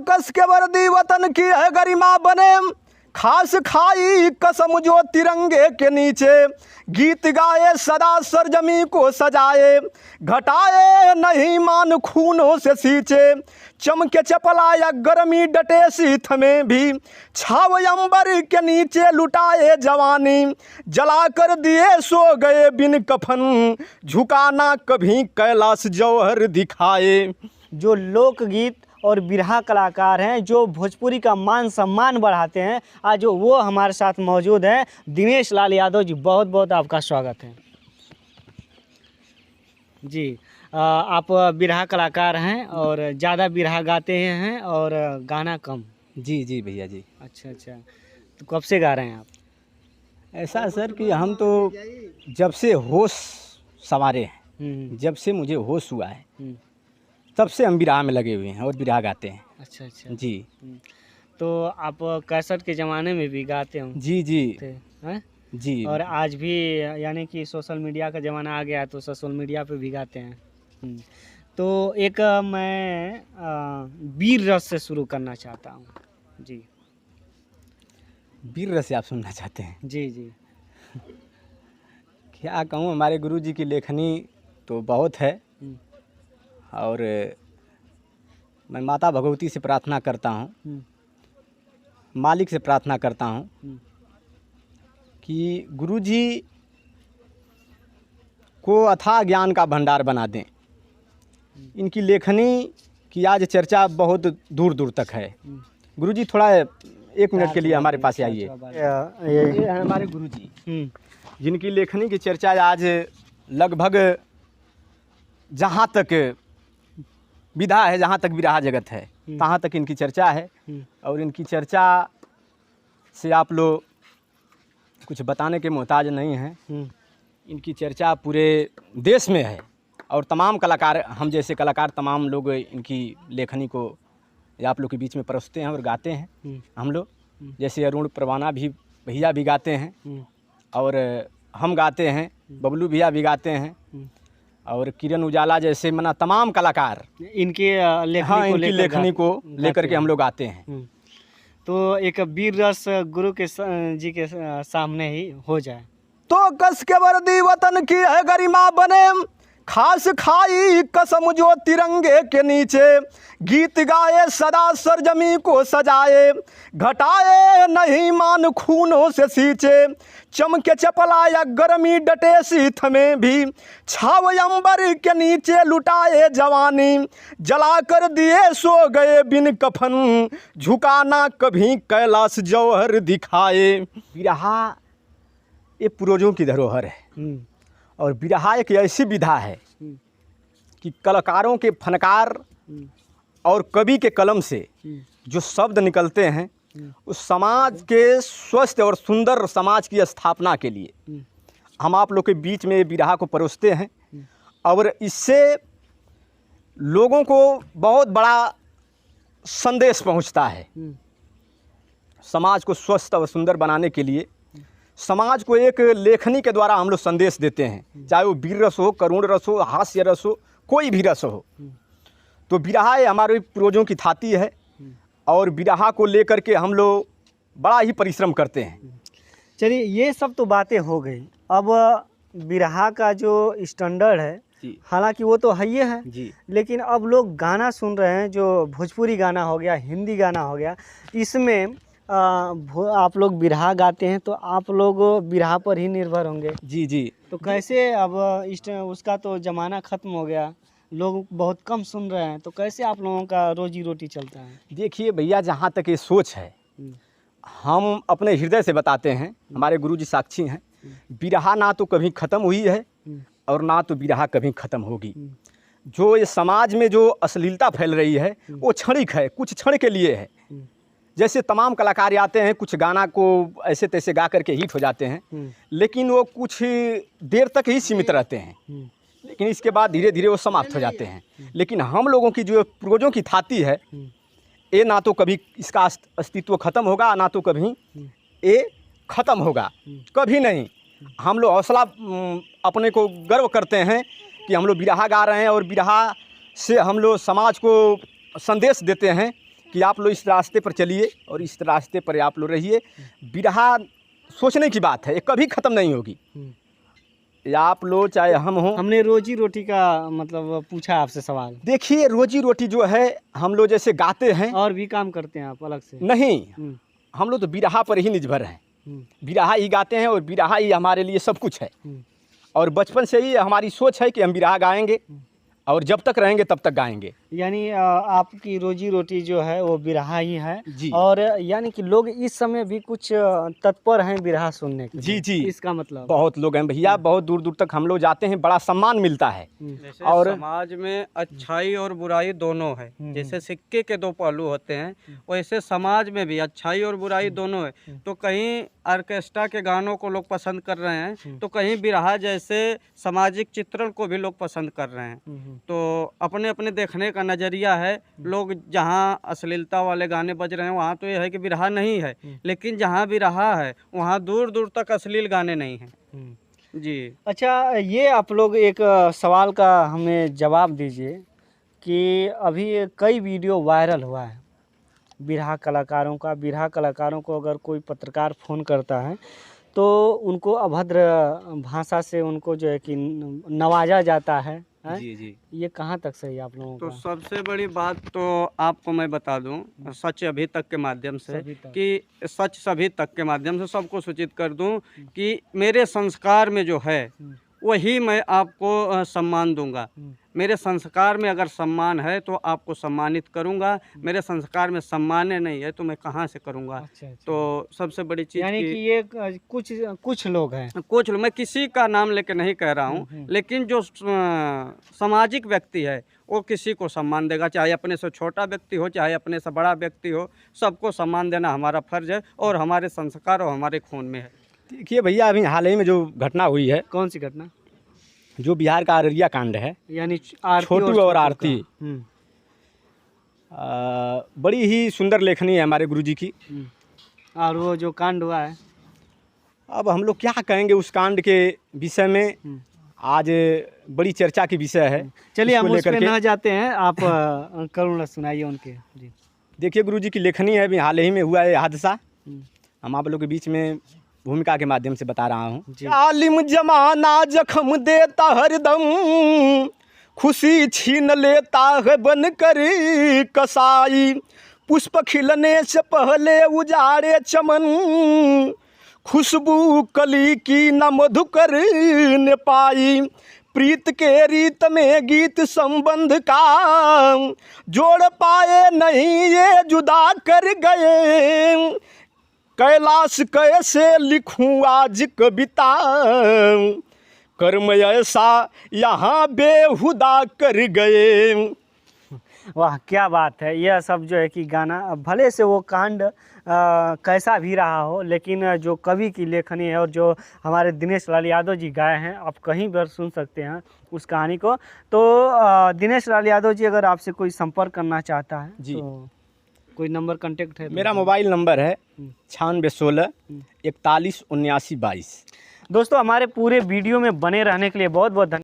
कस के वर्दी वतन की है गरिमा बने, खास खाई कसम जो तिरंगे के नीचे, गीत गाए सदा सरजमी को सजाए, घटाए नहीं मान खूनों से सींचे, चमके चपलाया गर्मी डटे शीत में भी, छाव अंबर के नीचे लुटाए जवानी, जला कर दिए सो गए बिन कफन, झुकाना कभी कैलाश जौहर दिखाए। जो लोकगीत और बिरहा कलाकार हैं जो भोजपुरी का मान सम्मान बढ़ाते हैं, आज वो हमारे साथ मौजूद हैं। दिनेश लाल यादव जी, बहुत बहुत आपका स्वागत है जी। आप बिरहा कलाकार हैं और ज़्यादा बिरहा गाते हैं और गाना कम। जी जी भैया जी। अच्छा अच्छा, तो कब से गा रहे हैं आप? ऐसा सर कि हम तो जब से होश संवारे हैं, जब से मुझे होश हुआ है तब से हम बिरहा में लगे हुए हैं और बिरहा गाते हैं। अच्छा अच्छा जी। तो आप कैसेट के ज़माने में भी गाते हो? जी जी हैं? जी। और आज भी यानी कि सोशल मीडिया का ज़माना आ गया तो सोशल मीडिया पे भी गाते हैं। तो एक मैं वीर रस से शुरू करना चाहता हूँ जी। वीर रस से आप सुनना चाहते हैं? जी जी। क्या कहूँ, हमारे गुरुजी की लेखनी तो बहुत है और मैं माता भगवती से प्रार्थना करता हूँ, मालिक से प्रार्थना करता हूँ कि गुरुजी को अथाह ज्ञान का भंडार बना दें। इनकी लेखनी की आज चर्चा बहुत दूर दूर तक है। गुरुजी थोड़ा 1 मिनट के लिए हमारे पास आइए। ये हैं हमारे गुरुजी जिनकी लेखनी की चर्चा आज लगभग जहाँ तक विधा है, जहाँ तक बिरहा जगत है, तहाँ तक इनकी चर्चा है। और इनकी चर्चा से आप लोग कुछ बताने के मोहताज नहीं हैं। इनकी चर्चा पूरे देश में है और तमाम कलाकार, हम जैसे कलाकार तमाम लोग इनकी लेखनी को आप लोग के बीच में परोसते हैं और गाते हैं। हम लोग जैसे अरुण परवाना भी भैया भी गाते हैं और हम गाते हैं, बबलू भैया भी गाते हैं और किरण उजाला जैसे मना तमाम कलाकार इनके इनकी लेखनी को लेकर के हम लोग आते हैं। तो एक वीर रस गुरु के जी के सामने ही हो जाए। तो कस के वर्दी वतन की है गरिमा बने, खास खाई कसम जो तिरंगे के नीचे, गीत गाए सदा सरजमी को सजाए, घटाए नहीं मान खूनों से सींचे, चमके चपलाया गर्मी डटे शीत में भी, छाव अंबर के नीचे लुटाए जवानी, जला कर दिए सो गए बिन कफन, झुकाना कभी कैलाश जौहर दिखाए। बिरहा ये पूर्वजों की धरोहर है और बिरहा एक ऐसी विधा है कि कलाकारों के फनकार और कवि के कलम से जो शब्द निकलते हैं उस समाज के स्वस्थ और सुंदर समाज की स्थापना के लिए हम आप लोग के बीच में बिरहा को परोसते हैं और इससे लोगों को बहुत बड़ा संदेश पहुंचता है। समाज को स्वस्थ और सुंदर बनाने के लिए समाज को एक लेखनी के द्वारा हम लोग संदेश देते हैं, चाहे वो वीर रस हो, करुण रस हो, हास्य रस हो, कोई भी रस हो। तो बिरहा हमारे पूर्वजों की थाती है और बिरहा को लेकर के हम लोग बड़ा ही परिश्रम करते हैं। चलिए, ये सब तो बातें हो गई। अब बिरहा का जो स्टैंडर्ड है, हालांकि वो तो है ही है जी, लेकिन अब लोग गाना सुन रहे हैं, जो भोजपुरी गाना हो गया, हिंदी गाना हो गया, इसमें आप लोग बिरहा गाते हैं तो आप लोग बिरहा पर ही निर्भर होंगे। जी जी। तो कैसे, अब उसका तो ज़माना ख़त्म हो गया, लोग बहुत कम सुन रहे हैं, तो कैसे आप लोगों का रोजी रोटी चलता है? देखिए भैया, जहाँ तक ये सोच है हम अपने हृदय से बताते हैं, हमारे गुरुजी साक्षी हैं, बिरहा ना तो कभी ख़त्म हुई है और ना तो बिरहा कभी ख़त्म होगी। जो ये समाज में जो अश्लीलता फैल रही है वो क्षणिक है, कुछ क्षण के लिए है। जैसे तमाम कलाकार आते हैं, कुछ गाना को ऐसे तैसे गा करके हिट हो जाते हैं, लेकिन वो कुछ देर तक ही सीमित रहते हैं, लेकिन इसके बाद धीरे धीरे वो समाप्त हो जाते हैं। लेकिन हम लोगों की जो पूर्वजों की थाती है, ये ना तो कभी इसका अस्तित्व ख़त्म होगा, ना तो कभी ये ख़त्म होगा, कभी नहीं। हम लोग हौसला अपने को गर्व करते हैं कि हम लोग बिरहा गा रहे हैं और बिरहा से हम लोग समाज को संदेश देते हैं कि आप लोग इस रास्ते पर चलिए और इस रास्ते पर आप लोग रहिए। बिरहा सोचने की बात है, ये कभी ख़त्म नहीं होगी। या आप लोग चाहे हम हों। हमने रोजी रोटी का मतलब पूछा आपसे सवाल। देखिए रोजी रोटी जो है, हम लोग जैसे गाते हैं और भी काम करते हैं आप अलग से? नहीं, हम लोग तो बिरहा पर ही निर्भर हैं। बिरहा ही गाते हैं और बिरहा ही हमारे लिए सब कुछ है। और बचपन से ही हमारी सोच है कि हम बिरहा गाएंगे और जब तक रहेंगे तब तक गाएंगे। यानी आपकी रोजी रोटी जो है वो बिरहा ही है जी। और यानी कि लोग इस समय भी कुछ तत्पर हैं बिरहा सुनने के लिए। जी। इसका मतलब बहुत लोग हैं भैया, बहुत दूर दूर तक हम लोग जाते हैं, बड़ा सम्मान मिलता है। जैसे और समाज में अच्छाई और बुराई दोनों है, जैसे सिक्के के दो पहलू होते हैं, वैसे समाज में भी अच्छाई और बुराई दोनों है। तो कहीं ऑर्केस्ट्रा के गानों को लोग पसंद कर रहे हैं, तो कहीं बिरहा जैसे सामाजिक चित्रण को भी लोग पसंद कर रहे हैं। तो अपने अपने देखने का नज़रिया है। लोग जहाँ अश्लीलता वाले गाने बज रहे हैं वहाँ तो ये है कि बिरहा नहीं है, लेकिन जहाँ बिरहा है वहाँ दूर दूर तक अश्लील गाने नहीं हैं। जी। अच्छा, ये आप लोग एक सवाल का हमें जवाब दीजिए कि अभी कई वीडियो वायरल हुआ है बिरहा कलाकारों का। बिरहा कलाकारों को अगर कोई पत्रकार फ़ोन करता है तो उनको अभद्र भाषा से उनको जो है कि नवाजा जाता है। जी। ये कहाँ तक सही है आप लोगों तो का? सबसे बड़ी बात तो आपको मैं बता दूं, सच अभी तक के माध्यम से सभी तक। कि सच सभी तक के माध्यम से सबको सूचित कर दूं कि मेरे संस्कार में जो है वही मैं आपको सम्मान दूंगा। मेरे संस्कार में अगर सम्मान है तो आपको सम्मानित करूंगा, मेरे संस्कार में सम्मान नहीं है तो मैं कहाँ से करूंगा। अच्छा। तो सबसे बड़ी चीज़ यानी कि ये कुछ लोग हैं। कुछ लोग, मैं किसी का नाम लेके नहीं कह रहा हूँ, लेकिन जो सामाजिक व्यक्ति है वो किसी को सम्मान देगा, चाहे अपने से छोटा व्यक्ति हो चाहे अपने से बड़ा व्यक्ति हो, सबको सम्मान देना हमारा फर्ज है और हमारे संस्कार और हमारे खून में है। देखिए भैया, अभी हाल ही में जो घटना हुई है, कौन सी घटना? जो बिहार का अररिया कांड है, यानी छोटू और आरती। का। बड़ी ही सुंदर लेखनी है हमारे गुरुजी की। और वो जो कांड हुआ है, अब हम लोग क्या कहेंगे उस कांड के विषय में, आज बड़ी चर्चा की विषय है। चलिए हम इसको उस पे लेकर के ना जाते हैं, आप करुणा सुनाइए उनके। जी। देखिए गुरुजी की लेखनी है, अभी हाल ही में हुआ है हादसा, हम आप लोग के बीच में भूमिका के माध्यम से बता रहा हूँ। आलिम जमाना जख्म देता हरदम, खुशी छीन लेता है बनकर कसाई। पुष्प खिलने से पहले उजाड़े चमन, खुशबू कली की न मधुकर ने पाई। प्रीत के रीत में गीत संबंध का जोड़ पाए नहीं, ये जुदा कर गए। कैलाश कैसे लिखूं आज कविता, कर्म ऐसा यहाँ बेहुदा कर गए। वाह, क्या बात है। यह सब जो है कि गाना, भले से वो कांड कैसा भी रहा हो, लेकिन जो कवि की लेखनी है और जो हमारे दिनेश लाल यादव जी गाए हैं, आप कहीं पर सुन सकते हैं उस कहानी को। तो दिनेश लाल यादव जी, अगर आपसे कोई संपर्क करना चाहता है जी, तो कोई नंबर कांटेक्ट है? मेरा मोबाइल नंबर है 9616 41 79 22। दोस्तों, हमारे पूरे वीडियो में बने रहने के लिए बहुत बहुत धन्यवाद।